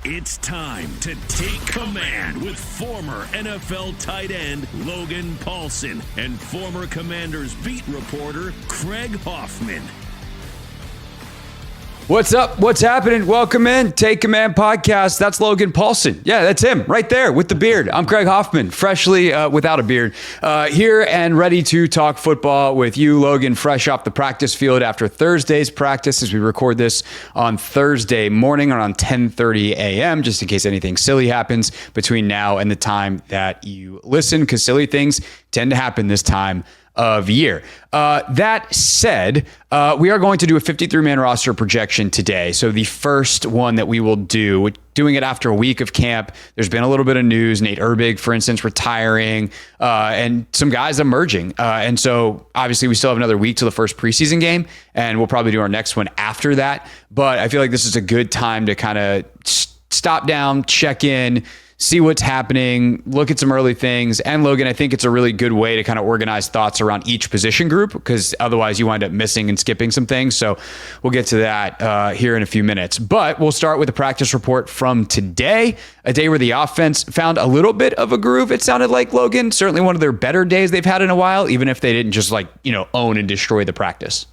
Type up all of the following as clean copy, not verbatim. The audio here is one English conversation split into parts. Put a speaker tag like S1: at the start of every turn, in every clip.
S1: It's time to take command with former NFL tight end Logan Paulsen and former Commanders beat reporter Craig Hoffman.
S2: What's up? What's happening? Welcome in. Take Command Podcast. That's Logan Paulsen. Yeah, that's him right there with the beard. I'm Craig Hoffman, freshly without a beard, here and ready to talk football with you, Logan, fresh off the practice field after Thursday's practice as we record this on Thursday morning around 10:30 a.m., just in case anything silly happens between now and the time that you listen, because silly things tend to happen this time of year. That said, we are going to do a 53-man roster projection today. So the first one that we will do, doing it after a week of camp. There's been a little bit of news. Nate Erbig, for instance, retiring, and some guys emerging. And so obviously we still have another week till the first preseason game, and we'll probably do our next one after that. But I feel like this is a good time to kind of stop down, check in, see what's happening, look at some early things. And Logan, I think it's a really good way to kind of organize thoughts around each position group, because otherwise you wind up missing and skipping some things. So we'll get to that here in a few minutes. But we'll start with the practice report from today, a day where the offense found a little bit of a groove. It sounded like, Logan, certainly one of their better days they've had in a while, even if they didn't just own and destroy the practice.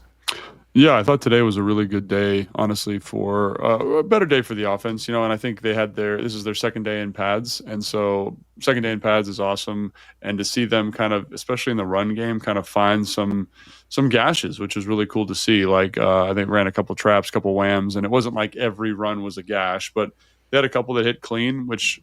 S3: Yeah, I thought today was a really good day, honestly, for a better day for the offense, and I think they had this is their second day in pads. And so second day in pads is awesome. And to see them kind of, especially in the run game, kind of find some gashes, which was really cool to see. Like, I think ran a couple traps, couple whams, and it wasn't like every run was a gash, but they had a couple that hit clean, which,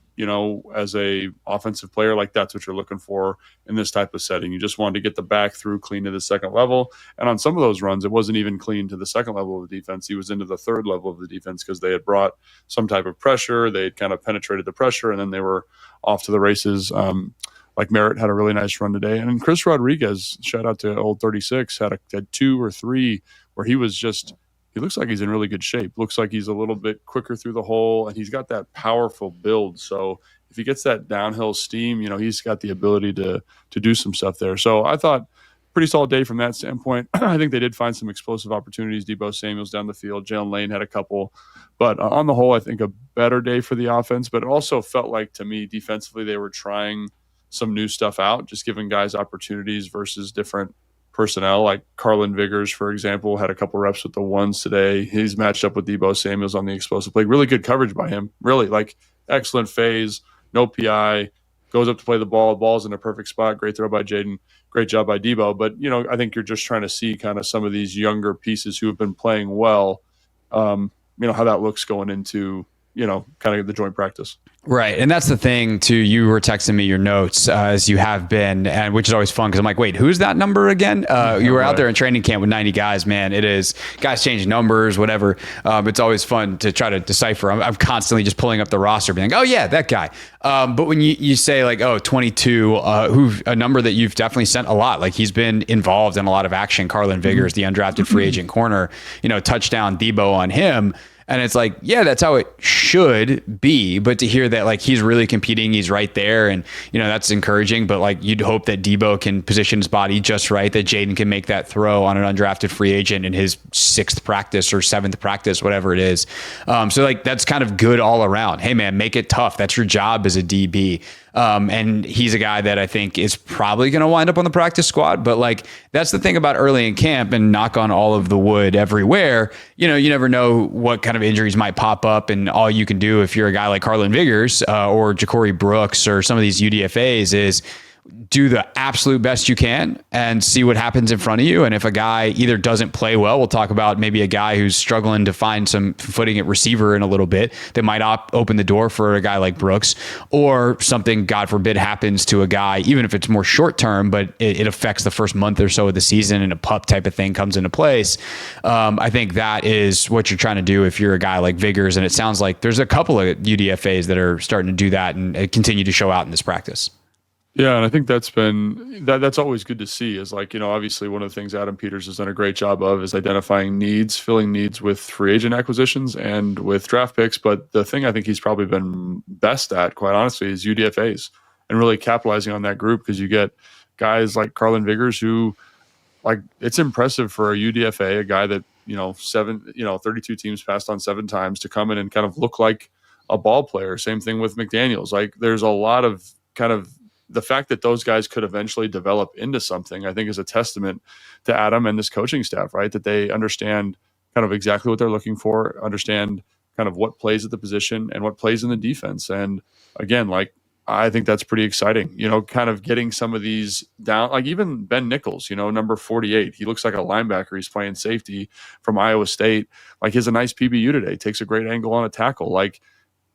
S3: as a offensive player, like that's what you're looking for in this type of setting. You just wanted to get the back through clean to the second level. And on some of those runs, it wasn't even clean to the second level of the defense. He was into the third level of the defense because they had brought some type of pressure. They had kind of penetrated the pressure, and then they were off to the races. Like Merritt had a really nice run today. And then Chris Rodriguez, shout out to old 36, had 2 or 3 where he was just – he looks like he's in really good shape. Looks like he's a little bit quicker through the hole, and he's got that powerful build. So if he gets that downhill steam, he's got the ability to do some stuff there. So I thought pretty solid day from that standpoint. I think they did find some explosive opportunities. Debo Samuel's down the field. Jalen Lane had a couple. But on the whole, I think a better day for the offense. But it also felt like, to me, defensively, they were trying some new stuff out, just giving guys opportunities versus different personnel. Like Carlin Vigors, for example, had a couple reps with the ones today. He's matched up with Debo Samuels on the explosive play. Really good coverage by him. Really, excellent phase, no PI, goes up to play the ball. Ball's in a perfect spot. Great throw by Jaden. Great job by Debo. But, I think you're just trying to see kind of some of these younger pieces who have been playing well, how that looks going into, kind of the joint practice.
S2: Right. And that's the thing, too. You were texting me your notes as you have been, and which is always fun because I'm like, wait, who's that number again? You were out there in training camp with 90 guys, man. It is guys change numbers, whatever. It's always fun to try to decipher. I'm constantly just pulling up the roster being like, oh, yeah, that guy. But when you say 22, a number that you've definitely sent a lot, like he's been involved in a lot of action. Carlin Vigors, the undrafted free agent corner, touchdown Debo on him. And it's like, yeah, that's how it should be. But to hear that, he's really competing, he's right there. And, that's encouraging. But, you'd hope that Debo can position his body just right, that Jaden can make that throw on an undrafted free agent in his 6th practice or 7th practice, whatever it is. So, that's kind of good all around. Hey, man, make it tough. That's your job as a DB. And he's a guy that I think is probably going to wind up on the practice squad. But that's the thing about early in camp, and knock on all of the wood everywhere. You never know what kind of injuries might pop up. And all you can do if you're a guy like Carlin Vigors or Ja'Cory Brooks or some of these UDFAs is do the absolute best you can and see what happens in front of you. And if a guy either doesn't play well, we'll talk about maybe a guy who's struggling to find some footing at receiver in a little bit that might open the door for a guy like Brooks, or something, God forbid, happens to a guy, even if it's more short term, but it affects the first month or so of the season and a pup type of thing comes into place. I think that is what you're trying to do if you're a guy like Vigors. And it sounds like there's a couple of UDFAs that are starting to do that and continue to show out in this practice.
S3: Yeah, and I think that's always good to see is obviously one of the things Adam Peters has done a great job of is identifying needs, filling needs with free agent acquisitions and with draft picks. But the thing I think he's probably been best at, quite honestly, is UDFAs and really capitalizing on that group, because you get guys like Carlin Vigors who, it's impressive for a UDFA, a guy that, 32 teams passed on 7 times, to come in and kind of look like a ball player. Same thing with McDaniels. Like there's a lot of kind of the fact that those guys could eventually develop into something, I think is a testament to Adam and this coaching staff, right? That they understand kind of exactly what they're looking for, understand kind of what plays at the position and what plays in the defense. And again, like, I think that's pretty exciting, kind of getting some of these down, like even Ben Nichols, number 48, he looks like a linebacker. He's playing safety from Iowa State. Like he has a nice PBU today, takes a great angle on a tackle. Like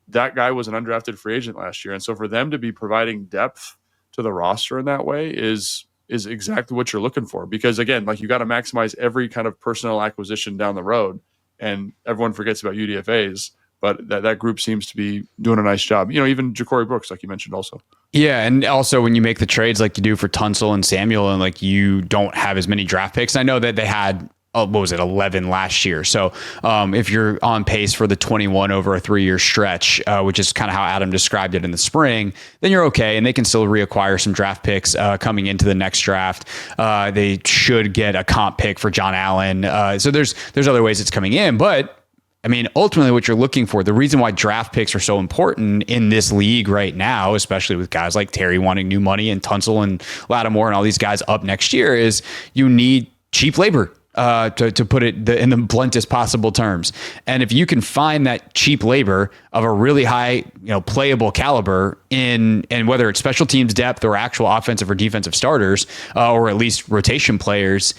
S3: that guy was an undrafted free agent last year. And so for them to be providing depth to the roster in that way is exactly what you're looking for. Because again, like you got to maximize every kind of personnel acquisition down the road, and everyone forgets about UDFAs. But that group seems to be doing a nice job. Even Ja'Cory Brooks, like you mentioned also.
S2: Yeah, and also when you make the trades like you do for Tunsil and Samuel, and like you don't have as many draft picks. I know that they had, 11 last year. So if you're on pace for the 21 over a 3-year stretch, which is kind of how Adam described it in the spring, then you're okay. And they can still reacquire some draft picks coming into the next draft. They should get a comp pick for John Allen. So there's other ways it's coming in, but I mean, ultimately what you're looking for, the reason why draft picks are so important in this league right now, especially with guys like Terry wanting new money and Tunsil and Lattimore and all these guys up next year, is you need cheap labor. To put it in the bluntest possible terms. And if you can find that cheap labor of a really high, playable caliber and whether it's special teams depth or actual offensive or defensive starters, or at least rotation players,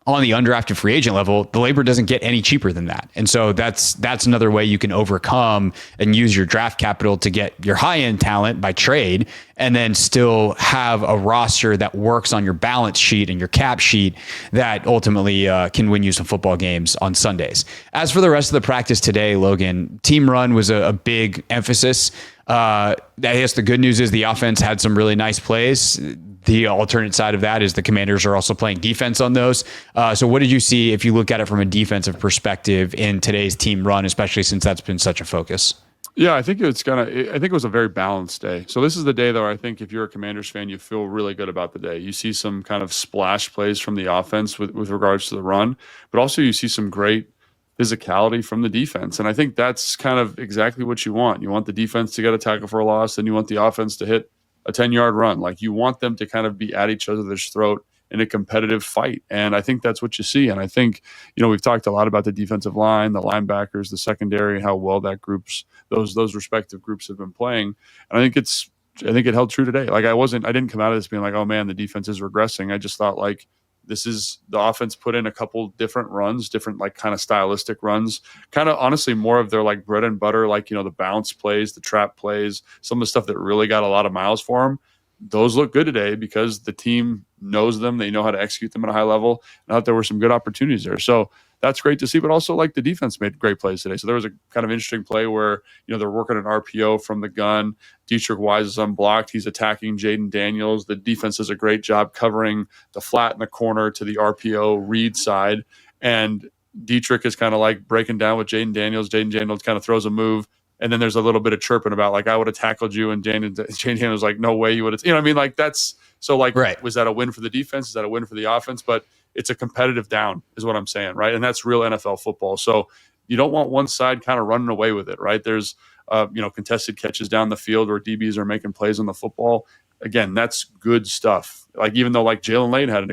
S2: on the undrafted free agent level, the labor doesn't get any cheaper than that. And so that's another way you can overcome and use your draft capital to get your high-end talent by trade, and then still have a roster that works on your balance sheet and your cap sheet that ultimately can win you some football games on Sundays. As for the rest of the practice today, Logan, team run was a big emphasis. I guess the good news is the offense had some really nice plays. The alternate side of that is the Commanders are also playing defense on those. So what did you see if you look at it from a defensive perspective in today's team run, especially since that's been such a focus?
S3: Yeah, I think it was a very balanced day. So this is the day, though, I think if you're a Commanders fan, you feel really good about the day. You see some kind of splash plays from the offense with regards to the run, but also you see some great physicality from the defense. And I think that's kind of exactly what you want. You want the defense to get a tackle for a loss, and you want the offense to hit a 10-yard run. Like you want them to kind of be at each other's throat in a competitive fight. And I think that's what you see. And I think, we've talked a lot about the defensive line, the linebackers, the secondary, how well that those respective groups have been playing. And I think it held true today. Like I didn't come out of this being like, oh man, the defense is regressing. I just thought like, this is the offense put in a couple different runs, different like kind of stylistic runs, kind of honestly more of their like bread and butter, like, the bounce plays, the trap plays, some of the stuff that really got a lot of miles for them. Those look good today because the team knows them. They know how to execute them at a high level. And I thought there were some good opportunities there. So that's great to see, but also like the defense made great plays today. So there was a kind of interesting play where, they're working an RPO from the gun. Dietrich Wise is unblocked. He's attacking Jaden Daniels. The defense does a great job covering the flat in the corner to the RPO read side. And Dietrich is kind of like breaking down with Jaden Daniels. Jaden Daniels kind of throws a move. And then there's a little bit of chirping about like, I would have tackled you. And Jaden Daniels was like, no way you would have. I mean? Like that's so like, right. Was that a win for the defense? Is that a win for the offense? But it's a competitive down is what I'm saying. Right. And that's real NFL football. So you don't want one side kind of running away with it. Right. There's, contested catches down the field where DBs are making plays on the football. Again, that's good stuff. Like, even though like Jalen Lane had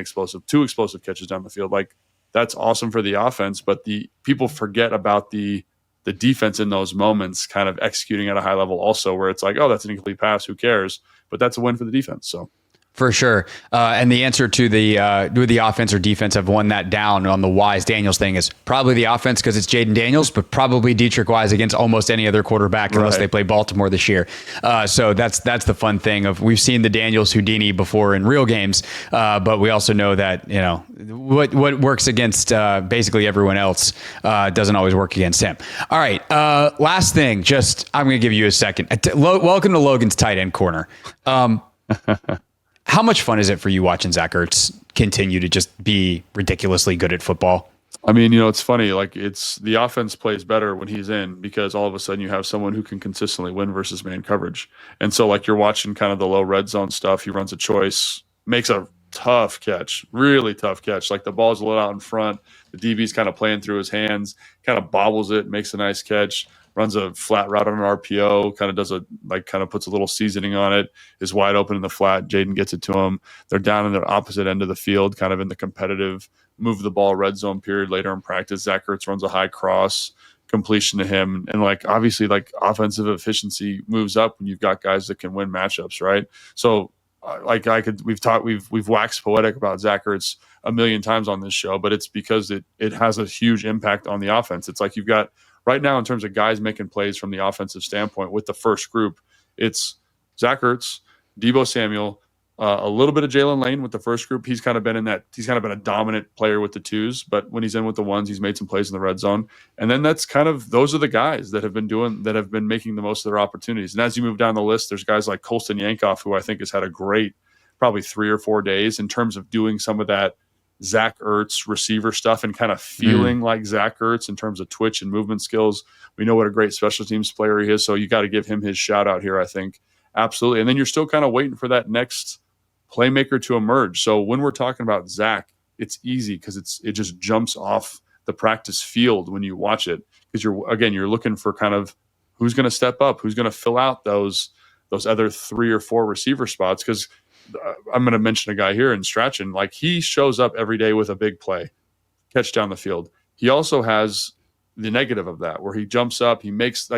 S3: two explosive catches down the field, like that's awesome for the offense, but the people forget about the defense in those moments kind of executing at a high level also, where it's like, oh, that's an incomplete pass. Who cares? But that's a win for the defense. So.
S2: For sure. And the answer to would the offense or defense have won that down on the Wise Daniels thing is probably the offense because it's Jaden Daniels, but probably Dietrich Wise against almost any other quarterback unless they play Baltimore this year. So that's the fun thing of we've seen the Daniels Houdini before in real games, but we also know that what works against basically everyone else doesn't always work against him. All right, last thing. I'm going to give you a second. Welcome to Logan's tight end corner. How much fun is it for you watching Zach Ertz continue to just be ridiculously good at football?
S3: I mean, it's funny. Like it's the offense plays better when he's in because all of a sudden you have someone who can consistently win versus man coverage. And so like you're watching kind of the low red zone stuff. He runs a choice, makes a tough catch, really tough catch. Like the ball's a little out in front. The DB's kind of playing through his hands, kind of bobbles it, makes a nice catch. runs a flat route on an RPO, kind of puts a little seasoning on it, is wide open in the flat. Jaden gets it to him. They're down in the opposite end of the field, kind of in the competitive move the ball red zone period later in practice. Zach Ertz runs a high cross completion to him. And obviously offensive efficiency moves up when you've got guys that can win matchups, right? So we've waxed poetic about Zach Ertz a million times on this show, but it's because it has a huge impact on the offense. It's like you've got right now in terms of guys making plays from the offensive standpoint with the first group, it's Zach Ertz, Deebo Samuel, a little bit of Jalen Lane with the first group. He's kind of been a dominant player with the twos, but when he's in with the ones, he's made some plays in the red zone. And then those are the guys that have been making the most of their opportunities. And as you move down the list, there's guys like Colston Yankoff, who I think has had a great, probably 3 or 4 days in terms of doing some of that Zach Ertz receiver stuff and kind of feeling like Zach Ertz in terms of twitch and movement skills. We know what a great special teams player he is. So you got to give him his shout out here, I think. Absolutely. And then you're still kind of waiting for that next playmaker to emerge. So when we're talking about Zach, it's easy because it just jumps off the practice field when you watch it, because you're looking for kind of who's going to step up, who's going to fill out those other 3 or 4 receiver spots. Because I'm going to mention a guy here in Strachan, he shows up every day with a big play, catch down the field. He also has the negative of that, where he jumps up, he makes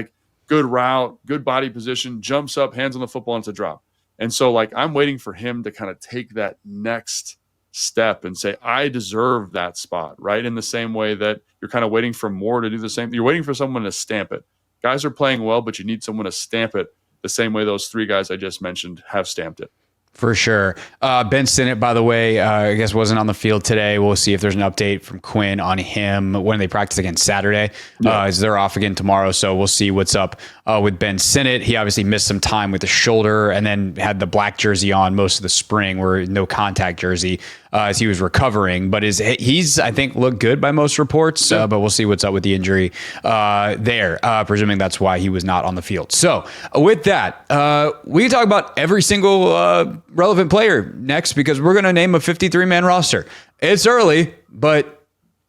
S3: good route, good body position, jumps up, hands on the football, and it's a drop. And so I'm waiting for him to kind of take that next step and say, I deserve that spot, right? In the same way that you're kind of waiting for more to do the same. You're waiting for someone to stamp it. Guys are playing well, but you need someone to stamp it the same way those 3 guys I just mentioned have stamped it.
S2: For sure. Ben Sinnott, by the way, I guess wasn't on the field today. We'll see if there's an update from Quinn on him when they practice again Saturday. As they're off again tomorrow, so we'll see what's up with Ben Sinnott. He obviously missed some time with the shoulder and then had the black jersey on most of the spring, where no contact jersey, as he was recovering. But he's I think looked good by most reports, but we'll see what's up with the injury there, presuming that's why he was not on the field. So with that, we can talk about every single relevant player next, because we're going to name a 53-man roster. It's early, but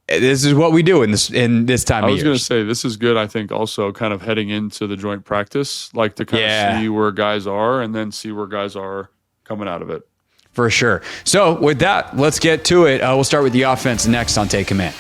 S2: this is what we do in this time of year.
S3: I was going to say, this is good, I think, also kind of heading into the joint practice, to kind of see where guys are and then see where guys are coming out of it.
S2: For sure. So with that, let's get to it. We'll start with the offense next on Take Command.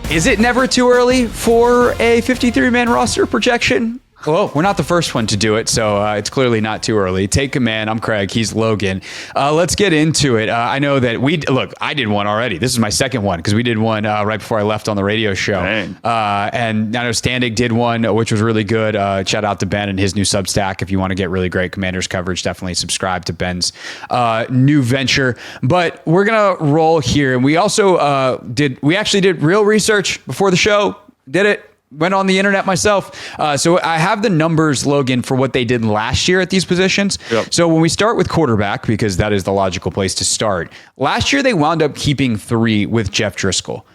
S2: Is it never too early for a 53-man roster projection? Well, we're not the first one to do it, so it's clearly not too early. Take Command. I'm Craig. He's Logan. Let's get into it. I know that I did one already. This is my second one, because we did one right before I left on the radio show. And I know Standig did one, which was really good. Shout out to Ben and his new Substack. If you want to get really great Commanders coverage, definitely subscribe to Ben's new venture. But we're going to roll here. And we also actually did real research before the show. Did it. Went on the internet myself. So I have the numbers, Logan, for what they did last year at these positions.
S3: Yep.
S2: So when we start with quarterback, because that is the logical place to start, last year they wound up keeping 3 with Jeff Driscoll.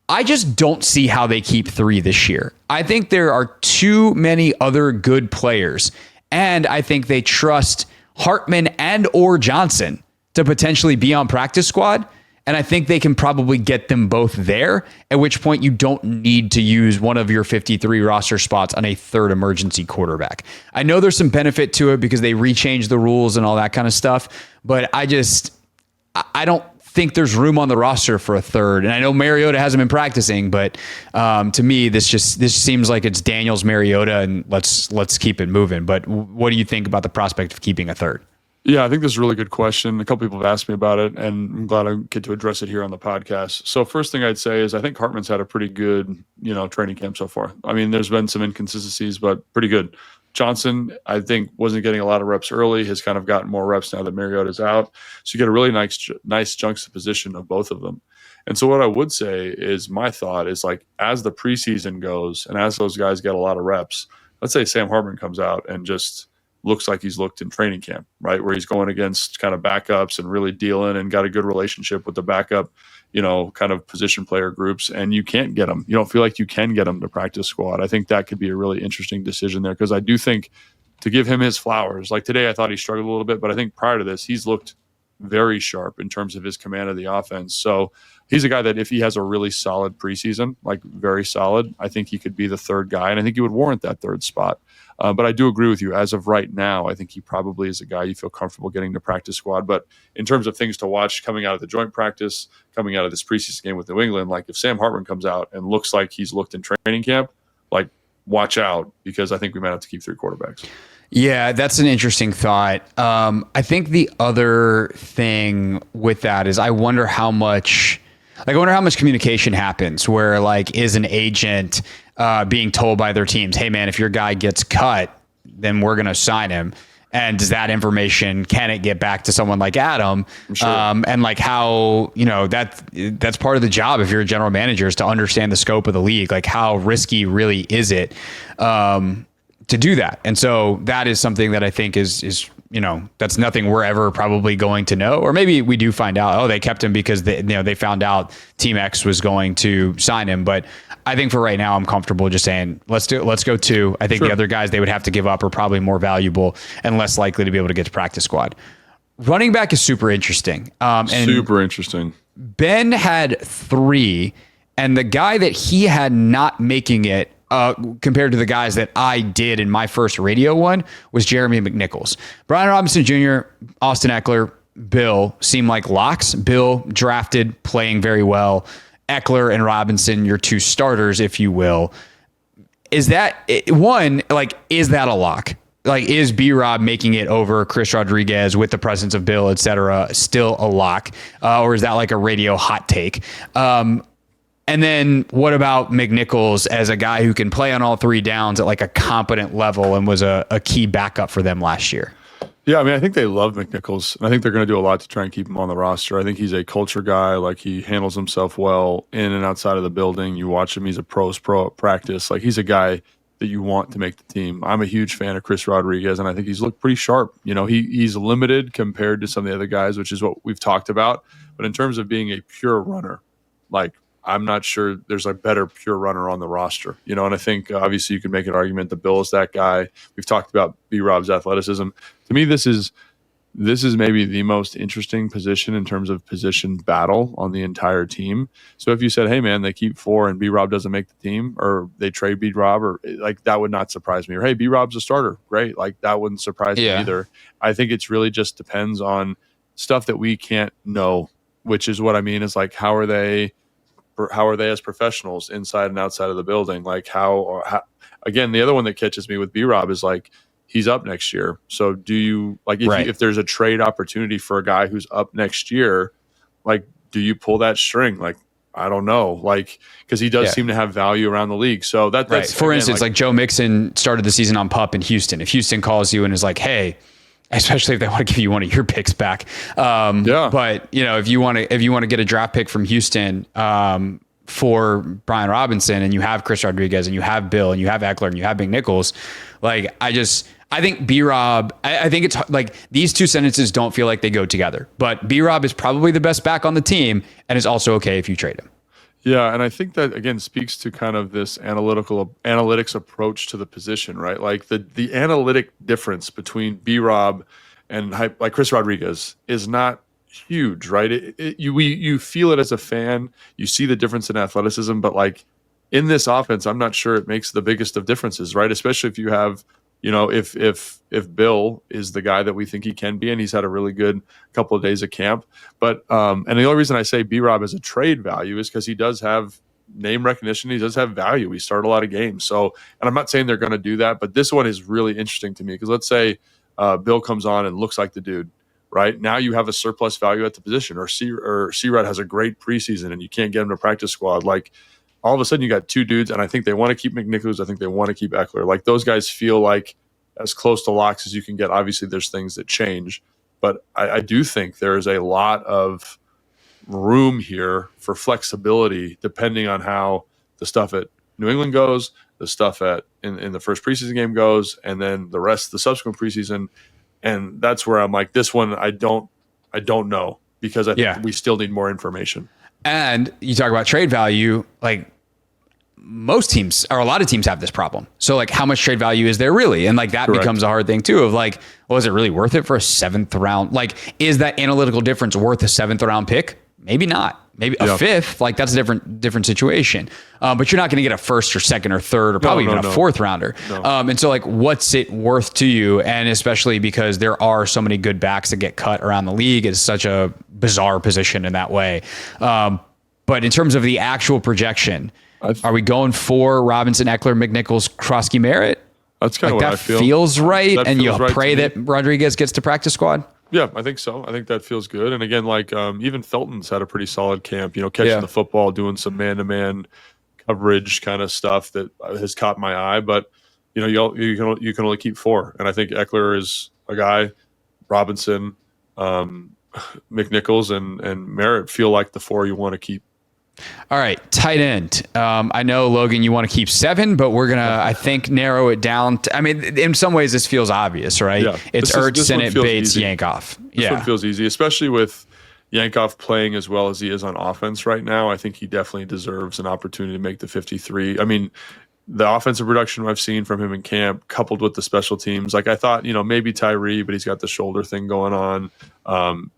S2: I just don't see how they keep 3 this year. I think there are too many other good players, and I think they trust Hartman and or Johnson to potentially be on practice squad. And I think they can probably get them both there, at which point you don't need to use one of your 53 roster spots on a third emergency quarterback. I know there's some benefit to it because they rechanged the rules and all that kind of stuff, but I don't think there's room on the roster for a third. And I know Mariota hasn't been practicing, but to me, this seems like it's Daniels, Mariota, and let's keep it moving. But what do you think about the prospect of keeping a third?
S3: Yeah, I think this is a really good question. A couple people have asked me about it, and I'm glad I get to address it here on the podcast. So first thing I'd say is I think Hartman's had a pretty good, training camp so far. I mean, there's been some inconsistencies, but pretty good. Johnson, I think, wasn't getting a lot of reps early, has kind of gotten more reps now that Mariota's out. So you get a really nice juxtaposition of both of them. And so what I would say is, my thought is, as the preseason goes and as those guys get a lot of reps, let's say Sam Hartman comes out and just looks like he's looked in training camp, right? Where he's going against kind of backups and really dealing and got a good relationship with the backup, kind of position player groups, and you can't get them. You don't feel like you can get him to practice squad. I think that could be a really interesting decision there, because I do think, to give him his flowers, like today I thought he struggled a little bit, but I think prior to this, he's looked very sharp in terms of his command of the offense. So he's a guy that if he has a really solid preseason, like very solid, I think he could be the third guy, and I think he would warrant that third spot. But I do agree with you. As of right now, I think he probably is a guy you feel comfortable getting to practice squad. But in terms of things to watch coming out of the joint practice, coming out of this preseason game with New England, like if Sam Hartman comes out and looks like he's looked in training camp, like watch out, because I think we might have to keep 3 quarterbacks.
S2: Yeah, that's an interesting thought. I think the other thing with that is I wonder how much communication happens where like is an agent being told by their teams, hey man, if your guy gets cut, then we're going to sign him. And does that information, can it get back to someone like Adam?
S3: Sure.
S2: And like how, that's part of the job if you're a general manager is to understand the scope of the league. Like how risky really is it to do that? And so that is something that I think is that's nothing we're ever probably going to know. Or maybe we do find out, oh, they kept him because they found out Team X was going to sign him. But I think for right now, I'm comfortable just saying, let's go 2. I think
S3: Sure.
S2: the other guys they would have to give up are probably more valuable and less likely to be able to get to practice squad. Running back is super interesting. And
S3: Super interesting.
S2: Ben had 3, and the guy that he had not making it compared to the guys that I did in my first radio one was Jeremy McNichols. Brian Robinson Jr., Austin Eckler, Bill seem like locks. Bill drafted, playing very well. Eckler and Robinson, your 2 starters, if you will. Is that one, like, is that a lock? Like, is B-Rob making it over Chris Rodriguez with the presence of Bill, et cetera, still a lock? Or is that like a radio hot take? And then what about McNichols as a guy who can play on all 3 downs at like a competent level and was a key backup for them last year?
S3: Yeah, I mean, I think they love McNichols, and I think they're going to do a lot to try and keep him on the roster. I think he's a culture guy. Like, he handles himself well in and outside of the building. You watch him, he's a pro at practice. Like, he's a guy that you want to make the team. I'm a huge fan of Chris Rodriguez, and I think he's looked pretty sharp. He's limited compared to some of the other guys, which is what we've talked about. But in terms of being a pure runner, like, I'm not sure there's a better pure runner on the roster, and I think obviously you can make an argument that Bill is that guy. We've talked about B-Rob's athleticism. To me, this is maybe the most interesting position in terms of position battle on the entire team. So if you said, hey man, they keep 4 and B-Rob doesn't make the team, or they trade B-Rob, or like, that would not surprise me. Or hey, B-Rob's a starter, great. Like, that wouldn't surprise me either. I think it's really just depends on stuff that we can't know, which is what I mean is like, how are they as professionals inside and outside of the building? Like how again, the other one that catches me with B-Rob is like, he's up next year. So do you like, if there's a trade opportunity for a guy who's up next year, like, do you pull that string? Like, I don't know, like, because he does seem to have value around the league. So that's
S2: for instance, like Joe Mixon started the season on PUP in Houston. If Houston calls you and is like, hey, especially if they want to give you one of your picks back. But if you want to get a draft pick from Houston for Brian Robinson, and you have Chris Rodriguez and you have Bill and you have Eckler and you have McNichols, like, I think B-Rob, I think it's like these 2 sentences don't feel like they go together, but B-Rob is probably the best back on the team and is also okay if you trade him.
S3: Yeah, and I think that, again, speaks to kind of this analytics approach to the position, right? Like, the analytic difference between B-Rob and like Chris Rodriguez is not huge, right? You feel it as a fan. You see the difference in athleticism, but like in this offense, I'm not sure it makes the biggest of differences, right? Especially if you have, if Bill is the guy that we think he can be, and he's had a really good couple of days of camp. But and the only reason I say B-Rob is a trade value is because he does have name recognition. He does have value. He started a lot of games. So, and I'm not saying they're going to do that, but this one is really interesting to me because let's say Bill comes on and looks like the dude. Right now, you have a surplus value at the position, or C-Rod has a great preseason, and you can't get him to practice squad. Like, all of a sudden, you got 2 dudes, and I think they want to keep McNichols. I think they want to keep Eckler. Like, those guys feel like as close to locks as you can get. Obviously, there's things that change, but I do think there is a lot of room here for flexibility depending on how the stuff at New England goes, the stuff in the first preseason game goes, and then the subsequent preseason. And that's where I'm like, this one, I don't know, because I think we still need more information.
S2: And you talk about trade value, like most teams or a lot of teams have this problem. So like how much trade value is there really? And like that
S3: Correct.
S2: becomes a hard thing too of like, well, is it really worth it for a 7th round? Like, is that analytical difference worth a 7th round pick? Maybe not. Maybe a 5th, like that's a different situation. But you're not going to get a 1st or 2nd or 3rd or probably even a 4th rounder. No. And so like, what's it worth to you? And especially because there are so many good backs that get cut around the league, it's such a bizarre position in that way. But in terms of the actual projection, are we going for Robinson, Eckler, McNichols, Krosky, Merritt?
S3: That's kind of what I feel.
S2: That feels right.
S3: That
S2: and
S3: feels
S2: you
S3: right
S2: pray that Rodriguez gets to practice squad?
S3: Yeah, I think so. I think that feels good. And again, like even Felton's had a pretty solid camp, catching the football, doing some man-to-man coverage kind of stuff that has caught my eye. But, you can only keep 4. And I think Eckler is a guy, Robinson, McNichols, and Merritt feel like the 4 you want to keep.
S2: All right, tight end. I know, Logan, you want to keep 7, but we're going to, I think, narrow it down. In some ways, this feels obvious, right? Yeah. It's Ertz, Sinnott, Bates, Yankoff.
S3: This one feels easy, especially with Yankoff playing as well as he is on offense right now. I think he definitely deserves an opportunity to make the 53. I mean, the offensive production I've seen from him in camp, coupled with the special teams, like I thought, maybe Tyree, but he's got the shoulder thing going on.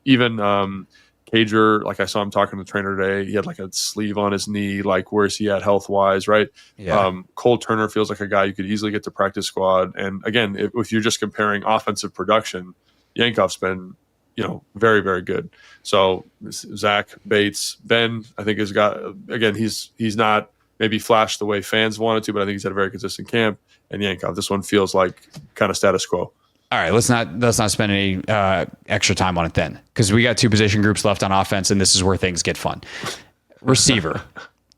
S3: Even Cager, like I saw him talking to the trainer today, he had like a sleeve on his knee. Like, where's he at health wise, right? Yeah. Cole Turner feels like a guy you could easily get to practice squad. And again, if you're just comparing offensive production, Yankoff's been, very, very good. So Zach, Bates, Ben, I think has got, again, he's not maybe flashed the way fans wanted to, but I think he's had a very consistent camp. And Yankoff, this one feels like kind of status quo.
S2: All right, let's not spend any extra time on it then, because we got 2 position groups left on offense, and this is where things get fun. Receiver.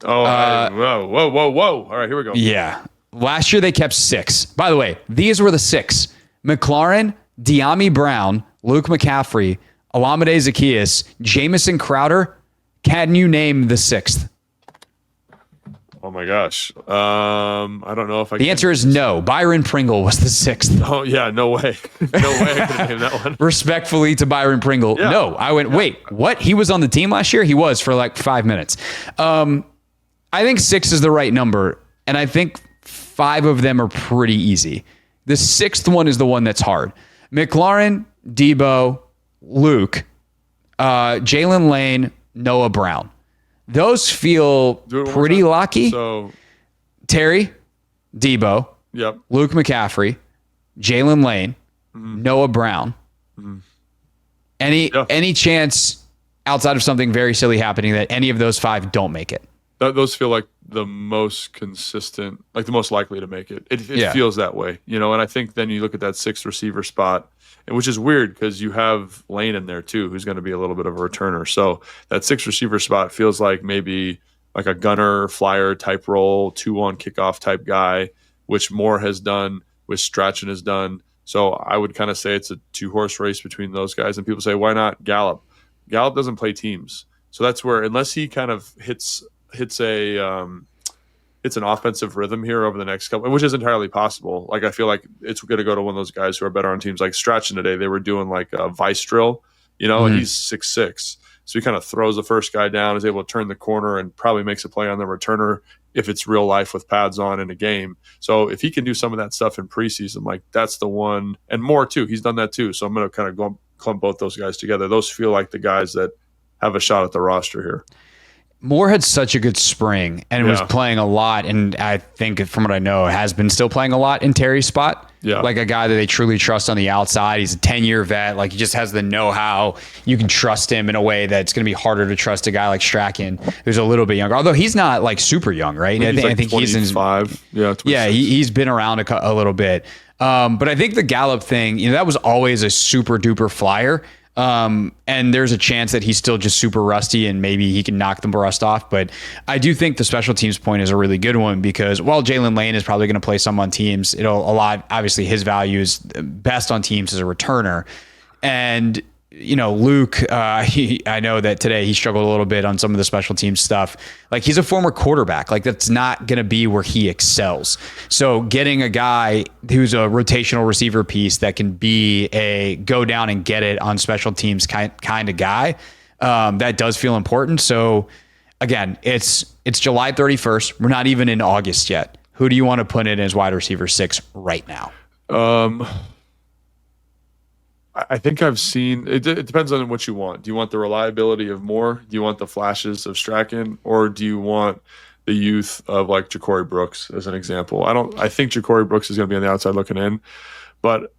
S3: Whoa. All right, here we go.
S2: Yeah. Last year they kept 6. By the way, these were the 6. McLaurin, De'Ami Brown, Luke McCaffrey, Olamide Zaccheaus, Jamison Crowder. Can you name the 6th?
S3: Oh my gosh. I don't know if I
S2: The answer is no. Byron Pringle was the 6th.
S3: Oh yeah, no way. No way I could name that one.
S2: Respectfully to Byron Pringle. Yeah. No. I went, wait, what? He was on the team last year? He was for like 5 minutes. I think 6 is the right number, and I think 5 of them are pretty easy. The 6th one is the one that's hard. McLaurin, Debo, Luke, Jalen Lane, Noah Brown. Those feel pretty locky.
S3: So
S2: Terry, Debo,
S3: yep.
S2: Luke McCaffrey, Jalen Lane, Noah Brown. Any chance outside of something very silly happening that any of those 5 don't make it?
S3: Those feel like the most consistent, like the most likely to make it. It feels that way, and I think then you look at that 6th receiver spot, which is weird because you have Lane in there too, who's going to be a little bit of a returner. So that 6th receiver spot feels like maybe like a gunner, flyer type role, 2-1 kickoff type guy, which Moore has done, which Strachan has done. So I would kind of say it's a 2-horse race between those guys. And people say, why not Gallup? Gallup doesn't play teams. So that's where, unless he kind of hits an offensive rhythm here over the next couple, which is entirely possible. Like, I feel like it's going to go to one of those guys who are better on teams like Strachan today. They were doing like a vice drill, and he's 6'6". So he kind of throws the first guy down, is able to turn the corner and probably makes a play on the returner if it's real life with pads on in a game. So if he can do some of that stuff in preseason, like that's the one, and more too. He's done that too. So I'm going to kind of clump both those guys together. Those feel like the guys that have a shot at the roster here.
S2: Moore had such a good spring and was playing a lot, and I think from what I know has been still playing a lot in Terry's spot.
S3: Yeah.
S2: Like a guy that they truly trust on the outside. He's a 10-year vet. Like, he just has the know-how. You can trust him in a way that's going to be harder to trust a guy like Strachan, who's a little bit younger. Although he's not like super young, right?
S3: I think he's in 25.
S2: Yeah, he's been around a little bit. But I think the Gallup thing, that was always a super duper flyer. And there's a chance that he's still just super rusty and maybe he can knock the rust off. But I do think the special teams point is a really good one, because while Jalen Lane is probably going to play some on teams, obviously his value is best on teams as a returner. And Luke, I know that today he struggled a little bit on some of the special teams stuff. Like, he's a former quarterback. Like, that's not going to be where he excels. So getting a guy who's a rotational receiver piece that can be a go down and get it on special teams kind of guy, that does feel important. So again, it's July 31st. We're not even in August yet. Who do you want to put in as wide receiver 6 right now?
S3: I think I've seen it. It depends on what you want. Do you want the reliability of Moore? Do you want the flashes of Strachan, or do you want the youth of like Ja'Cory Brooks as an example? I think Ja'Cory Brooks is going to be on the outside looking in, but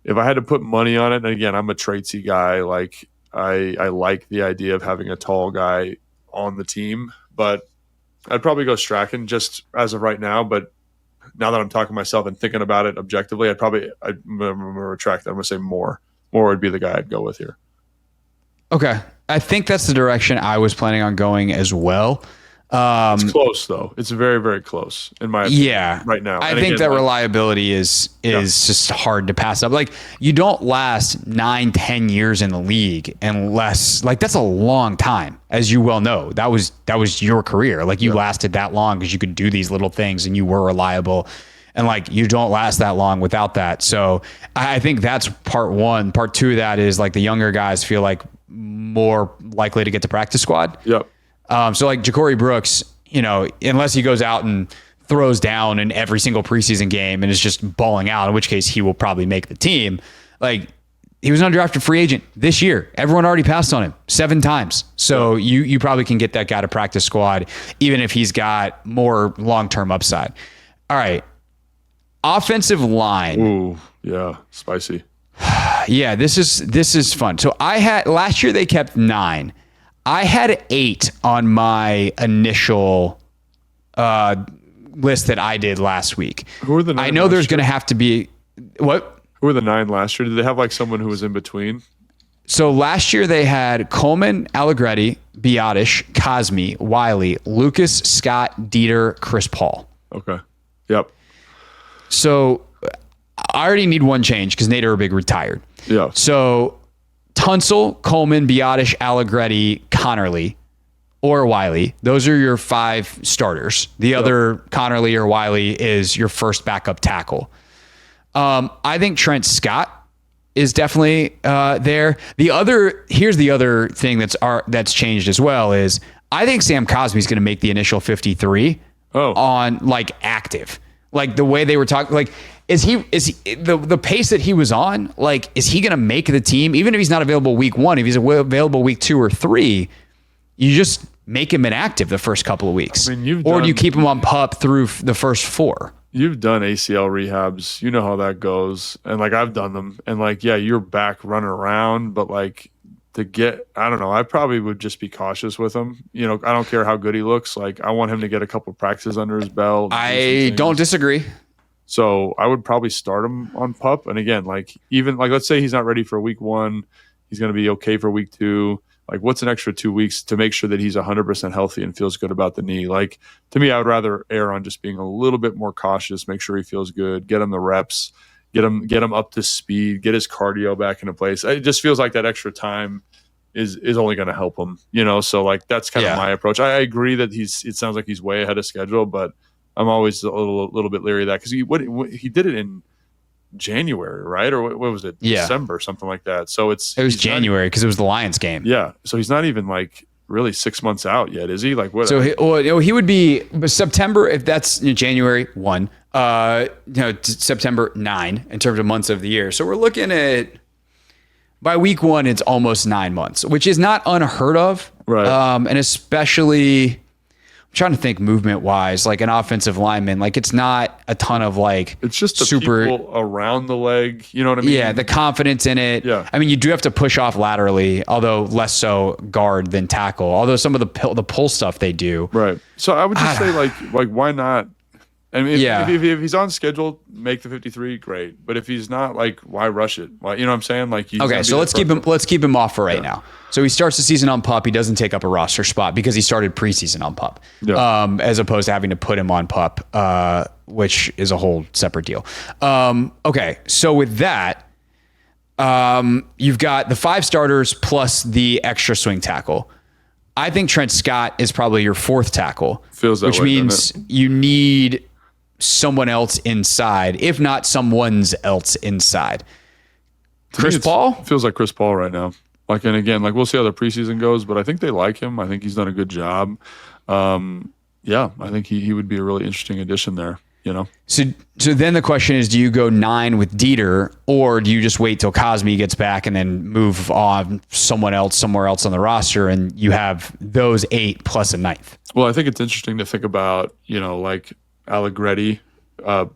S3: if I had to put money on it, and again, I'm a tradesy guy. Like I like the idea of having a tall guy on the team, but I'd probably go Strachan just as of right now. But now that I'm talking to myself and thinking about it objectively, I'm going to retract that. I'm going to say Moore. Moore would be the guy I'd go with here.
S2: Okay. I think that's the direction I was planning on going as well.
S3: It's close though. It's very, very close in my opinion right now.
S2: I think that reliability is just hard to pass up. Like you don't last 9-10 years in the league unless like that's a long time, as you well know. That was your career. Like you lasted that long because you could do these little things and you were reliable. And like you don't last that long without that. So I think that's part one. Part two of that is like the younger guys feel like more likely to get to practice squad.
S3: Yep.
S2: So like Ja'Cory Brooks, unless he goes out and throws down in every single preseason game and is just balling out, in which case he will probably make the team. Like he was an undrafted free agent this year. Everyone already passed on him 7 times. So you probably can get that guy to practice squad, even if he's got more long-term upside. All right. Offensive line.
S3: Ooh, yeah, spicy.
S2: Yeah, this is fun. So last year they kept 9. I had 8 on my initial list that I did last week.
S3: Who were the 9?
S2: I know there's going to have to be what?
S3: Who were the 9 last year? Did they have like someone who was in between?
S2: So last year they had Coleman, Allegretti, Biotish, Cosme, Wiley, Lucas, Scott, Dieter, Chris Paul.
S3: Okay. Yep.
S2: So I already need one change because Nate Erbig retired.
S3: Yeah.
S2: So Tunsil, Coleman, Biotish, Allegretti, Connerly, or Wiley. Those are your 5 starters. The other Connerly or Wiley is your first backup tackle. I think Trent Scott is definitely there. Here's the other thing that's changed as well is I think Sam Cosme is going to make the initial 53 on like active. Like the way they were talking, like, is he the pace that he was on? Like, is he going to make the team? Even if he's not available week 1, if he's available week 2 or 3, you just make him inactive the first couple of weeks. I mean, do you keep him on PUP through the first 4?
S3: You've done ACL rehabs. You know how that goes. And like, I've done them. And like, yeah, you're back running around, but like I don't know. I probably would just be cautious with him. I don't care how good he looks. Like, I want him to get a couple practices under his belt.
S2: I don't disagree.
S3: So I would probably start him on PUP. And again, like even like, let's say he's not ready for week 1. He's going to be okay for week 2. Like what's an extra 2 weeks to make sure that he's 100% healthy and feels good about the knee? Like to me, I would rather err on just being a little bit more cautious, make sure he feels good, get him the reps, get him up to speed, get his cardio back into place. It just feels like that extra time is only going to help him, So like that's kind of my approach. I agree that it sounds like he's way ahead of schedule, but I'm always a little bit leery of that because he did it in January, right? Or what was it?
S2: Yeah.
S3: December, something like that. So it
S2: was January because it was the Lions game.
S3: Yeah. So he's not even like really 6 months out yet, is he? Like what?
S2: So he would be September if that's January 1. September 9 in terms of months of the year. So we're looking at by week 1, it's almost 9 months, which is not unheard of.
S3: Right.
S2: And especially, I'm trying to think movement wise, like an offensive lineman, like it's not a ton of like,
S3: it's just the
S2: super
S3: people around the leg. You know what I mean?
S2: Yeah. The confidence in it.
S3: Yeah.
S2: I mean, you do have to push off laterally, although less so guard than tackle, although some of the pull stuff they do.
S3: Right. So I would just say like, why not? I mean, if he's on schedule, make the 53, great. But if he's not, like, why rush it? Why, you know what I'm saying? Like,
S2: okay, so let's keep him off for right now. So he starts the season on PUP. He doesn't take up a roster spot because he started preseason on PUP, as opposed to having to put him on PUP, which is a whole separate deal. Okay, so with that, you've got the 5 starters plus the extra swing tackle. I think Trent Scott is probably your 4th tackle, which means you need someone else inside, if not someone's else inside. Chris Paul
S3: feels like Chris Paul right now. Like, and again, like we'll see how the preseason goes, but I think they like him. I think he's done a good job. Yeah, I think he would be a really interesting addition there.
S2: So then the question is, do you go 9 with Dieter, or do you just wait till Cosme gets back and then move on somewhere else on the roster, and you have those 8 plus a 9th?
S3: Well, I think it's interesting to think about, like Allegretti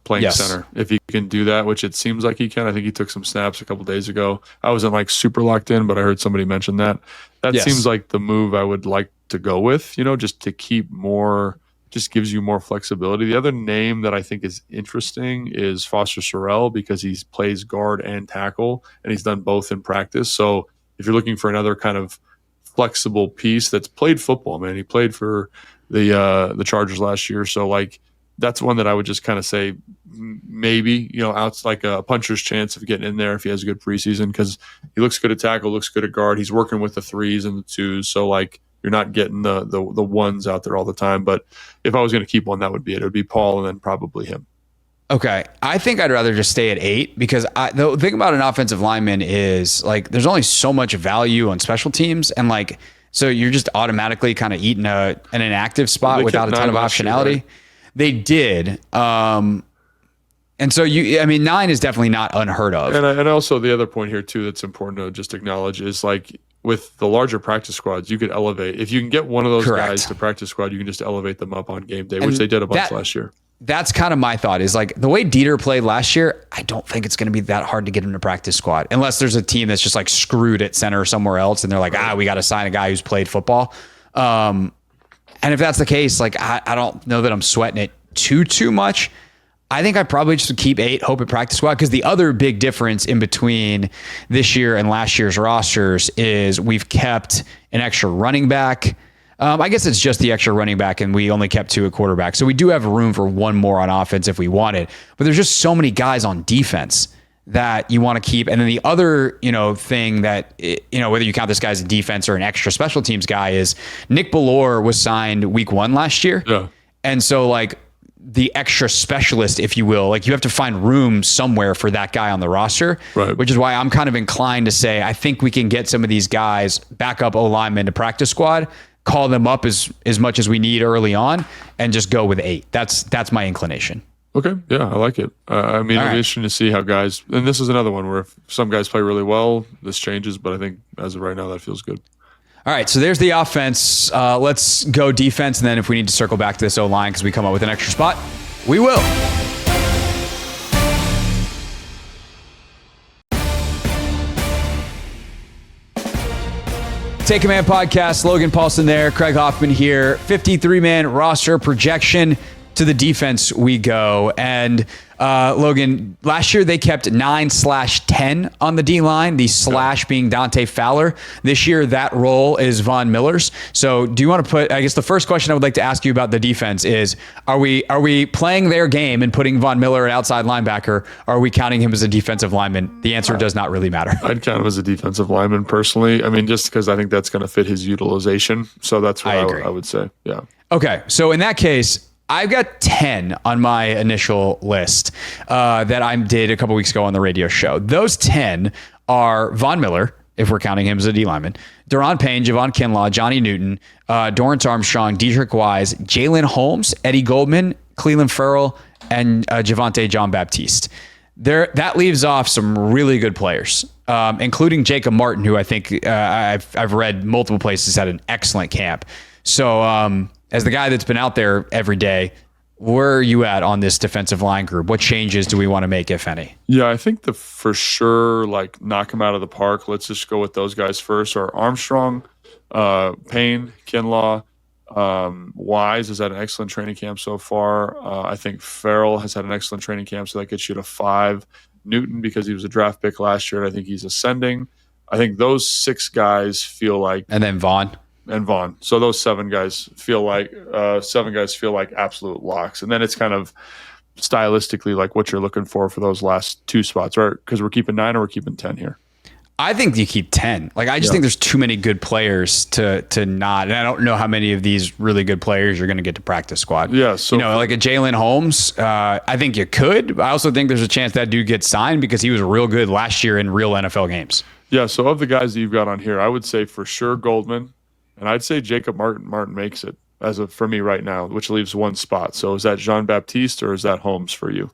S3: playing center, if he can do that, which it seems like he can. I think he took some snaps a couple days ago. I wasn't like super locked in, but I heard somebody mention that. That seems like the move I would like to go with, just to keep more. Just gives you more flexibility. The other name that I think is interesting is Foster Sorrell, because he plays guard and tackle, and he's done both in practice. So if you're looking for another kind of flexible piece that's played football, man, he played for the Chargers last year. So like that's one that I would just kind of say maybe, out's like a puncher's chance of getting in there if he has a good preseason, because he looks good at tackle, looks good at guard. He's working with the 3s and the 2s. So like, you're not getting the 1s out there all the time. But if I was going to keep one, that would be it. It would be Paul and then probably him.
S2: Okay. I think I'd rather just stay at 8, because the thing about an offensive lineman is like there's only so much value on special teams. And like, so you're just automatically kind of eating an inactive spot without a ton of optionality. Year, right? They did. And so 9 is definitely not unheard of.
S3: And also the other point here too that's important to just acknowledge is like, with the larger practice squads, you could elevate. If you can get one of those guys to practice squad, you can just elevate them up on game day, which they did a bunch last year.
S2: That's kind of my thought, is like the way Dieter played last year, I don't think it's going to be that hard to get him to practice squad, unless there's a team that's just like screwed at center somewhere else and they're like, we got to sign a guy who's played football. And if that's the case, like I don't know that I'm sweating it too much. I think I probably just would keep 8, hope at practice squad, because the other big difference in between this year and last year's rosters is we've kept an extra running back. I guess it's just the extra running back, and we only kept 2 at quarterback. So we do have room for 1 more on offense if we wanted. But there's just so many guys on defense that you want to keep. And then the other, thing that, whether you count this guy as a defense or an extra special teams guy, is Nick Bellore was signed week 1 last year.
S3: Yeah.
S2: And so like, the extra specialist, if you will, like you have to find room somewhere for that guy on the roster,
S3: right?
S2: Which is why I'm kind of inclined to say, I think we can get some of these guys backup O-linemen to practice squad, call them up as much as we need early on, and just go with 8. That's my inclination.
S3: Okay. Yeah, I like it. It'll be interesting to see how guys, and this is another one where if some guys play really well, this changes, but I think as of right now, that feels good.
S2: All right, so there's the offense. Let's go defense, and then if we need to circle back to this O-line because we come up with an extra spot, we will. Take Command Podcast, Logan Paulsen there, Craig Hoffman here. 53-man roster projection. To the defense we go. And Logan, last year they kept 9/10 on the D-line, the slash being Dante Fowler. This year that role is Von Miller's. So do you want to put, I guess the first question I would like to ask you about the defense is, are we playing their game and putting Von Miller at outside linebacker? Or are we counting him as a defensive lineman? The answer does not really matter.
S3: I'd count him as a defensive lineman personally. I mean, just because I think that's going to fit his utilization. So that's what I would say. Yeah.
S2: Okay. So in that case, I've got 10 on my initial list that I did a couple weeks ago on the radio show. Those 10 are Von Miller, if we're counting him as a D lineman, Daron Payne, Javon Kinlaw, Johnny Newton, Dorrance Armstrong, Dedrick Wise, Jalen Holmes, Eddie Goldman, Cleveland Ferrell, and Javonte Jean-Baptiste. That leaves off some really good players, including Jacob Martin, who I think I've read multiple places had an excellent camp. So as the guy that's been out there every day, where are you at on this defensive line group? What changes do we want to make, if any?
S3: Yeah, I think for sure, like knock him out of the park. Let's just go with those guys first. Are Armstrong, Payne, Kinlaw, Wise has had an excellent training camp so far. I think Ferrell has had an excellent training camp, so that gets you to 5. Newton, because he was a draft pick last year, I think he's ascending. I think those 6 guys feel like,
S2: and then Vaughn.
S3: So those 7 guys feel like absolute locks. And then it's kind of stylistically like what you're looking for those last 2 spots, right? Because we're keeping 9 or we're keeping 10 here.
S2: I think you keep 10. Like, I just think there's too many good players to not. And I don't know how many of these really good players you're going to get to practice squad.
S3: Yeah. So,
S2: like a Jalen Holmes, I think you could. I also think there's a chance that dude gets signed because he was real good last year in real NFL games.
S3: Yeah, so of the guys that you've got on here, I would say for sure Goldman, and I'd say Jacob Martin. Martin makes it for me right now, which leaves one spot. So is that Jean Baptiste or is that Holmes for you?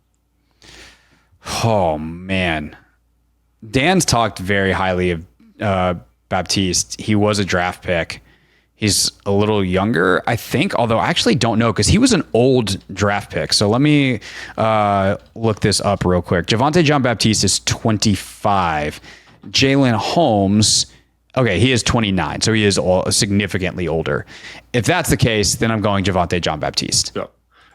S2: Oh man, Dan's talked very highly of Baptiste. He was a draft pick. He's a little younger, I think, although I actually don't know because he was an old draft pick. So let me look this up real quick. Javonte Jean-Baptiste is 25. Jalen Holmes, okay, he is 29. So he is significantly older. If that's the case, then I'm going Javonte Jean-Baptiste.
S3: Yeah.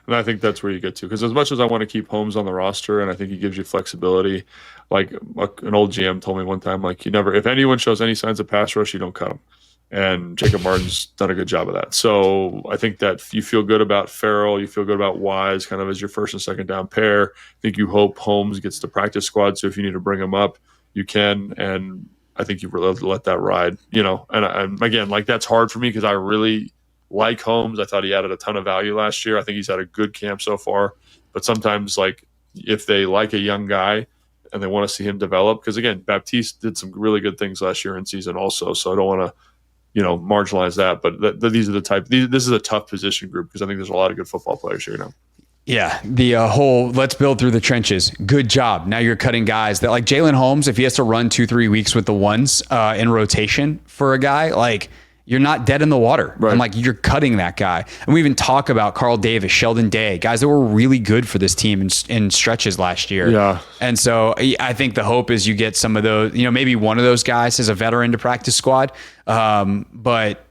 S3: And I think that's where you get to. Because as much as I want to keep Holmes on the roster, and I think he gives you flexibility, like an old GM told me one time, like if anyone shows any signs of pass rush, you don't cut him. And Jacob Martin's done a good job of that. So I think that you feel good about Farrell. You feel good about Wise kind of as your first and second down pair. I think you hope Holmes gets the practice squad. So if you need to bring him up, you can. And I think you've let that ride, And again, like that's hard for me because I really like Holmes. I thought he added a ton of value last year. I think he's had a good camp so far. But sometimes like if they like a young guy and they want to see him develop, because again, Baptiste did some really good things last year in season also. So I don't want to marginalize that, but these are the type. This is a tough position group because I think there's a lot of good football players here now.
S2: Yeah, the whole let's build through the trenches. Good job. Now you're cutting guys that like Jalen Holmes. If he has to run 2-3 weeks with the ones in rotation for a guy, like you're not dead in the water.
S3: Right.
S2: And like you're cutting that guy. And we even talk about Carl Davis, Sheldon Day, guys that were really good for this team in stretches last year.
S3: Yeah.
S2: And so I think the hope is you get some of those, maybe one of those guys as a veteran to practice squad. But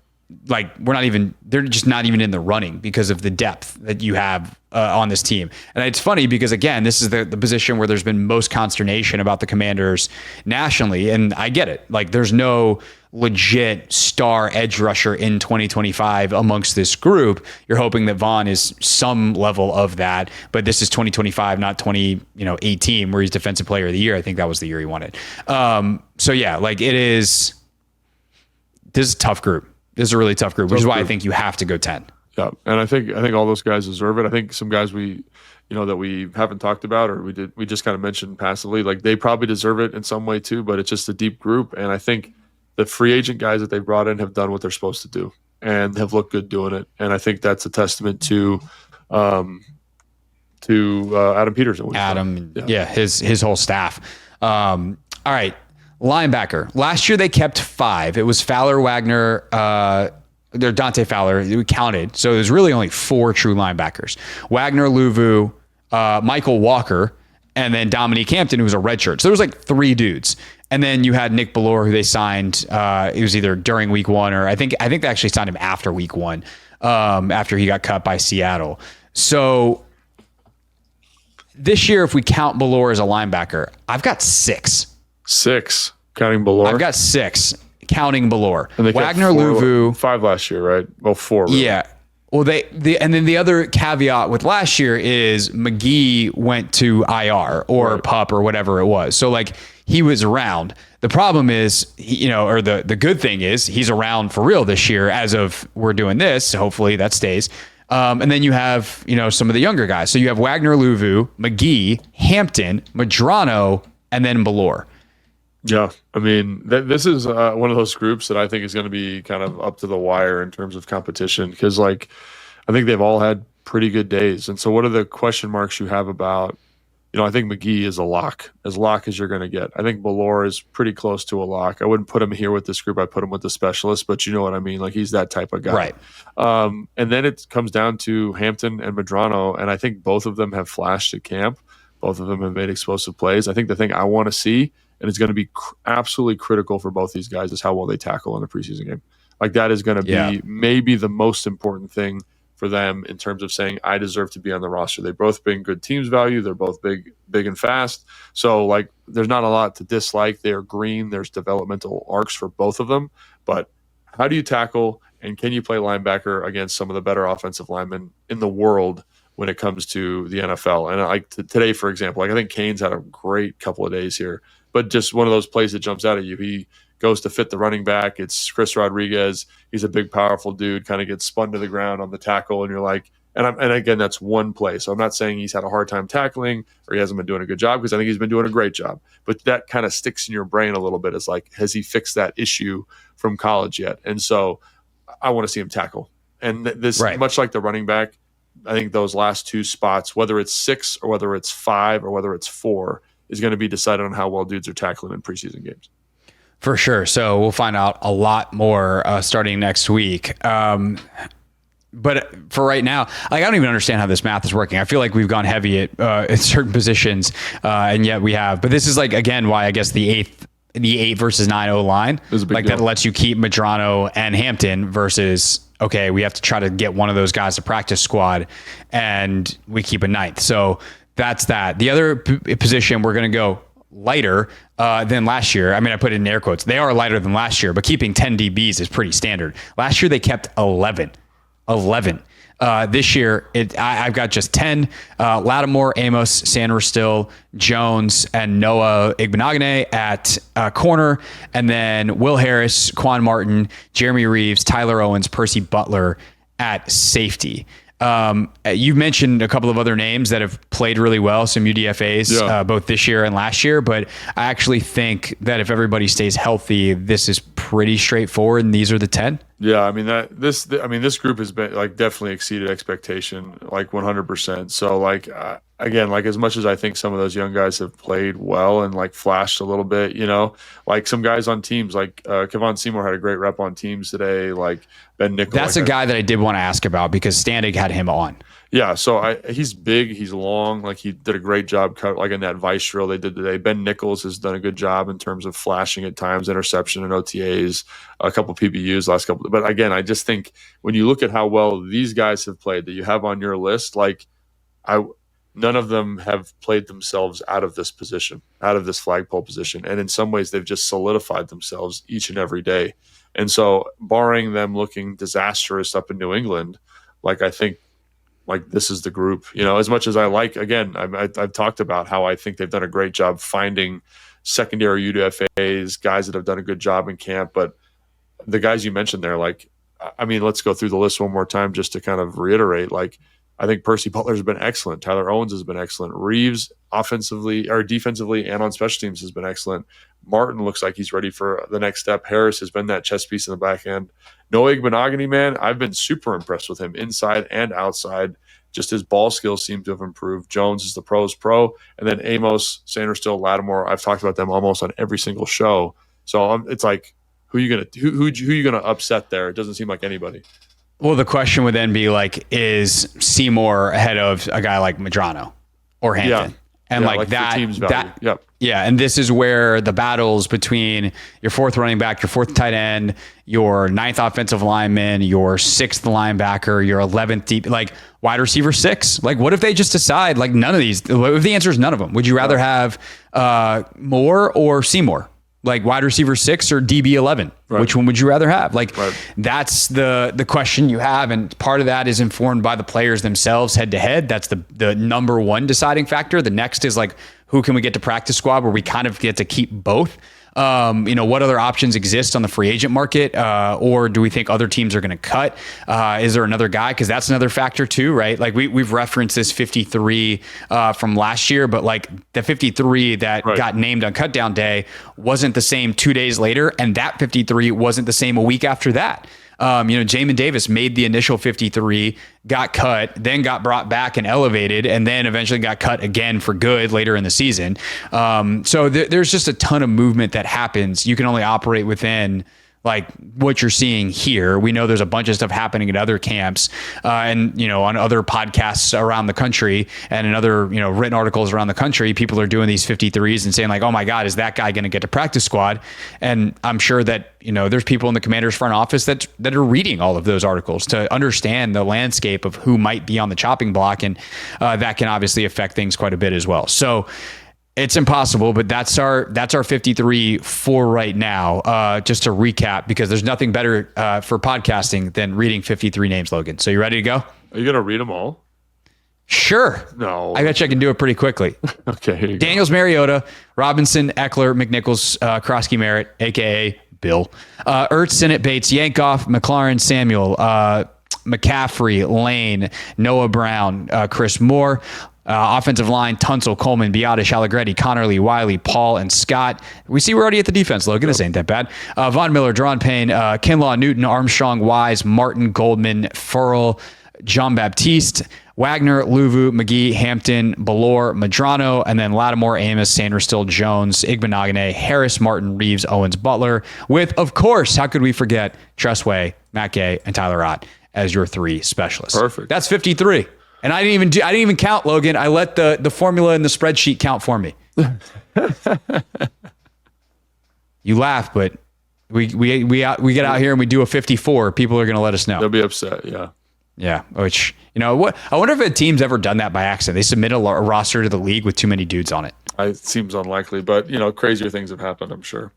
S2: like they're just not even in the running because of the depth that you have on this team. And it's funny because again, this is the position where there's been most consternation about the Commanders nationally. And I get it. Like there's no legit star edge rusher in 2025 amongst this group. You're hoping that Vaughn is some level of that, but this is 2025, not 2018 where he's defensive player of the year. I think that was the year he won it. So yeah, like this is a tough group. This is a really tough group, which is why I think you have to go 10.
S3: Yeah, and I think all those guys deserve it. I think some guys that we haven't talked about or we just kind of mentioned passively, like they probably deserve it in some way too, but it's just a deep group. And I think the free agent guys that they've brought in have done what they're supposed to do and have looked good doing it. And I think that's a testament to Adam Peterson.
S2: His whole staff. All right. Linebacker. Last year they kept 5. It was Fowler, Wagner, Dante Fowler. We counted. So there's really only 4 true linebackers. Wagner, Luvu, Michael Walker, and then Dominique Hampton, who was a redshirt. So there was like 3 dudes. And then you had Nick Bellore, who they signed. It was either during week 1 or I think they actually signed him after week 1, after he got cut by Seattle. So this year, if we count Bellore as a linebacker, I've got 6.
S3: 6 counting Bellore.
S2: I've got 6 counting Bellore.
S3: And
S2: Wagner, Luvu,
S3: 5 last year, right? Well, 4. Really.
S2: Yeah. Well, and then the other caveat with last year is McGee went to IR or PUP or whatever it was. So like he was around. The problem is, or the good thing is he's around for real this year as of we're doing this. So hopefully that stays. And then you have, some of the younger guys. So you have Wagner, Luvu, McGee, Hampton, Madrano, and then Bellore.
S3: Yeah, I mean, this is one of those groups that I think is going to be kind of up to the wire in terms of competition because, like, I think they've all had pretty good days. And so what are the question marks you have about, I think McGee is a lock as you're going to get. I think Bellore is pretty close to a lock. I wouldn't put him here with this group. I put him with the specialist, but you know what I mean? Like, he's that type of guy.
S2: Right.
S3: And then it comes down to Hampton and Madrano, and I think both of them have flashed at camp. Both of them have made explosive plays. I think the thing I want to see, and it's going to be absolutely critical for both these guys, is how well they tackle in a preseason game. Like that is going to be maybe the most important thing for them in terms of saying, I deserve to be on the roster. They've both been good teams value. They're both big and fast. So like, there's not a lot to dislike. They're green. There's developmental arcs for both of them. But how do you tackle and can you play linebacker against some of the better offensive linemen in the world when it comes to the NFL? And like today, for example, like I think Kane's had a great couple of days here. But just one of those plays that jumps out at you. He goes to fit the running back. It's Chris Rodriguez. He's a big, powerful dude, kind of gets spun to the ground on the tackle. And you're like, And again, that's one play. So I'm not saying he's had a hard time tackling or he hasn't been doing a good job, because I think he's been doing a great job. But that kind of sticks in your brain a little bit. It's like, has he fixed that issue from college yet? And so I want to see him tackle. And this, much like the running back, I think those last two spots, whether it's 6 or whether it's 5 or whether it's 4, is going to be decided on how well dudes are tackling in preseason games.
S2: For sure. So we'll find out a lot more starting next week. But for right now, like, I don't even understand how this math is working. I feel like we've gone heavy at certain positions, and yet we have. But this is, like, again, why I guess the 8 versus 9 O line, like, that lets you keep Medrano and Hampton versus, okay, we have to try to get one of those guys to practice squad, and we keep a 9th. So that's that. The other position, we're going to go lighter than last year. I mean, I put it in air quotes. They are lighter than last year, but keeping 10 DBs is pretty standard. Last year, they kept 11. This year, I've got just 10. Lattimore, Amos, Sanderstill, Jones, and Noah Igbenogany at corner. And then Will Harris, Quan Martin, Jeremy Reeves, Tyler Owens, Percy Butler at safety. You've mentioned a couple of other names that have played really well, some UDFAs, both this year and last year. But I actually think that if everybody stays healthy, this is pretty straightforward, and these are the 10.
S3: Yeah, I mean this group has been, like, definitely exceeded expectation, like 100%. So, like, again, like, as much as I think some of those young guys have played well and, like, flashed a little bit, you know, like some guys on teams, like Kevon Seymour had a great rep on teams today. Like Ben Nichols.
S2: That's a guy that I did want to ask about because Standig had him on.
S3: Yeah, so he's big, he's long, like, he did a great job like in that vice drill they did today. Ben Nichols has done a good job in terms of flashing at times, interception and OTAs, a couple PBUs last couple. But again, I just think when you look at how well these guys have played that you have on your list, like, none of them have played themselves out of this position, out of this flagpole position. And in some ways, they've just solidified themselves each and every day. And so, barring them looking disastrous up in New England, like, I think, like, this is the group, you know, as much as I like, again, I've talked about how I think they've done a great job finding secondary UDFAs, guys that have done a good job in camp. But the guys you mentioned there, like, I mean, let's go through the list one more time just to kind of reiterate. Like, I think Percy Butler has been excellent. Tyler Owens has been excellent. Reeves offensively or defensively and on special teams has been excellent. Martin looks like he's ready for the next step. Harris has been that chess piece in the back end. Noah Igbenogany, man, I've been super impressed with him inside and outside. Just his ball skills seem to have improved. Jones is the pro's pro. And then Amos, Sanderstill, Lattimore, I've talked about them almost on every single show. So it's like, who you gonna upset there? It doesn't seem like anybody.
S2: Well, the question would then be, like, is Seymour ahead of a guy like Medrano or Hampton? Yeah. And like that,
S3: yep.
S2: Yeah. And this is where the battles between your 4th running back, your 4th tight end, your 9th offensive lineman, your 6th linebacker, your 11th deep, like, wide receiver 6. Like, what if they just decide, like, none of these? What if the answer is none of them? Would you rather have Moore or Seymour? Like, wide receiver 6 or DB 11? Right. Which one would you rather have? Like, That's the question you have. And part of that is informed by the players themselves head to head. That's the number one deciding factor. The next is, like, who can we get to practice squad where we kind of get to keep both? What other options exist on the free agent market? Or do we think other teams are going to cut? Is there another guy? Because that's another factor too, right? Like, we've referenced this 53 from last year, but, like, the 53 that got named on cutdown day wasn't the same 2 days later. And that 53 wasn't the same a week after that. Jamin Davis made the initial 53, got cut, then got brought back and elevated, and then eventually got cut again for good later in the season. So there's just a ton of movement that happens. You can only operate within, like, what you're seeing here. We know there's a bunch of stuff happening at other camps and on other podcasts around the country and in other, written articles around the country. People are doing these 53s and saying, like, oh my God, is that guy going to get to practice squad? And I'm sure that, there's people in the Commanders front office that are reading all of those articles to understand the landscape of who might be on the chopping block. And that can obviously affect things quite a bit as well. So it's impossible, but that's our 53 for right now. Just to recap, because there's nothing better for podcasting than reading 53 names, Logan. So you ready to go?
S3: Are you going to read them all?
S2: Sure.
S3: No.
S2: I bet you I can do it pretty quickly.
S3: Okay. Here you
S2: Daniels, go. Mariota, Robinson, Eckler, McNichols, Krosky Merritt, a.k.a. Bill, Ertz, Sinnott, Bates, Yankoff, McLaurin, Samuel, McCaffrey, Lane, Noah Brown, Chris Moore. Offensive line, Tunsil, Coleman, Biotish, Allegretti, Connerly, Wiley, Paul, and Scott. We see we're already at the defense, Logan. This ain't that bad. Von Miller, Deron Payne, Kinlaw, Newton, Armstrong, Wise, Martin, Goldman, Furl, John Baptiste, Wagner, Luvu, McGee, Hampton, Ballore, Madrano, and then Lattimore, Amos, Sanderstill, Jones, Igbenogany, Harris, Martin, Reeves, Owens, Butler, with, of course, how could we forget Tressway, Matt Gay, and Tyler Ott as your 3 specialists.
S3: Perfect.
S2: That's 53. And I didn't even count, Logan. I let the formula in the spreadsheet count for me. You laugh, but we get out here and we do a 54. People are going to let us know.
S3: They'll be upset. Yeah.
S2: Yeah. Which, what? I wonder if a team's ever done that by accident. They submit a roster to the league with too many dudes on it.
S3: It seems unlikely, but crazier things have happened, I'm sure.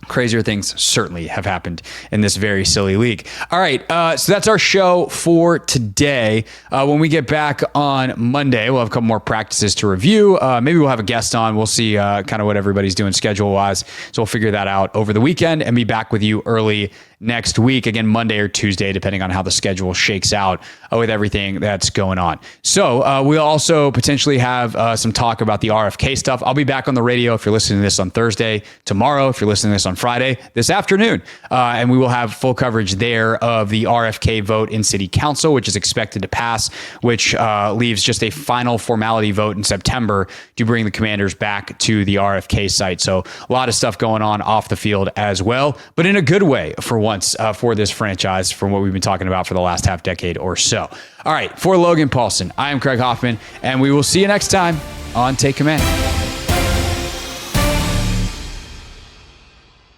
S2: Crazier things certainly have happened in this very silly league. All right, so that's our show for today. When we get back on Monday, we'll have a couple more practices to review. Maybe we'll have a guest on. We'll see kind of what everybody's doing schedule-wise. So we'll figure that out over the weekend and be back with you early next week, again, Monday or Tuesday, depending on how the schedule shakes out with everything that's going on. So we'll also potentially have some talk about the RFK stuff. I'll be back on the radio if you're listening to this on Thursday, tomorrow if you're listening to this on Friday, this afternoon. And we will have full coverage there of the RFK vote in City Council, which is expected to pass, which leaves just a final formality vote in September to bring the Commanders back to the RFK site. So a lot of stuff going on off the field as well, but in a good way for once for this franchise, from what we've been talking about for the last half decade or so. All right, for Logan Paulsen, I am Craig Hoffman, and we will see you next time on Take Command.